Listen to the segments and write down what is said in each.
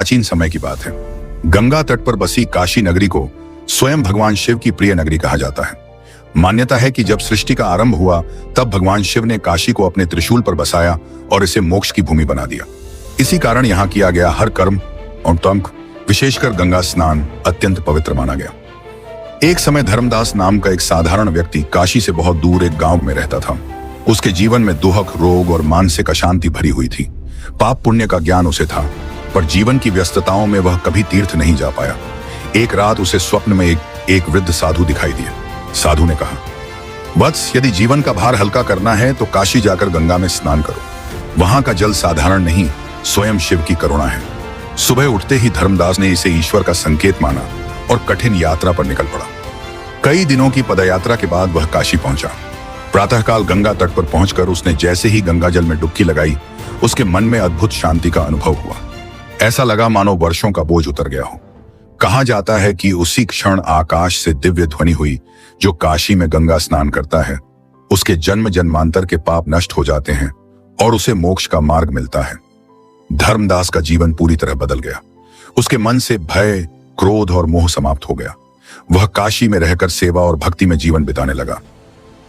प्राचीन समय की बात है। गंगा तट पर बसी काशी नगरी को स्वयं भगवान शिव की प्रिय नगरी कहा जाता है। मान्यता है कि जब सृष्टि का आरंभ हुआ तब भगवान शिव ने काशी को अपने त्रिशूल पर बसाया और इसे मोक्ष की भूमि बना दिया। इसी कारण यहाँ किया गया हर कर्म और तंक, विशेषकर गंगा स्नान, अत्यंत पवित्र माना गया। एक समय धर्मदास नाम का एक साधारण व्यक्ति काशी से बहुत दूर एक गांव में रहता था। उसके जीवन में दुख, रोग और मानसिक अशांति भरी हुई थी। पाप पुण्य का ज्ञान उसे था, पर जीवन की व्यस्तताओं में वह कभी तीर्थ नहीं जा पाया। एक रात उसे स्वप्न में एक वृद्ध साधु दिखाई दिए। साधु ने कहा, वत्स, यदि जीवन का भार हल्का करना है तो काशी जाकर गंगा में स्नान करो। वहां का जल साधारण नहीं, स्वयं शिव की करुणा है। सुबह उठते ही धर्मदास ने इसे ईश्वर का संकेत माना और कठिन यात्रा पर निकल पड़ा। कई दिनों की पदयात्रा के बाद वह काशी पहुंचा। प्रातःकाल गंगा तट पर पहुंचकर उसने जैसे ही गंगा जल में डुबकी लगाई, उसके मन में अद्भुत शांति का अनुभव हुआ। ऐसा लगा मानो वर्षों का बोझ उतर गया हो। कहा जाता है कि उसी क्षण आकाश से दिव्य ध्वनि हुई, जो काशी में गंगा स्नान करता है उसके जन्म जन्मांतर के पाप नष्ट हो जाते हैं और उसे मोक्ष का मार्ग मिलता है। धर्मदास का जीवन पूरी तरह बदल गया। उसके मन से भय, क्रोध और मोह समाप्त हो गया। वह काशी में रहकर सेवा और भक्ति में जीवन बिताने लगा।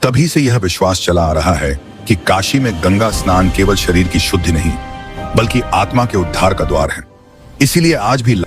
तभी से यह विश्वास चला आ रहा है कि काशी में गंगा स्नान केवल शरीर की शुद्धि नहीं, बल्कि आत्मा के उद्धार का द्वार है। इसीलिए आज भी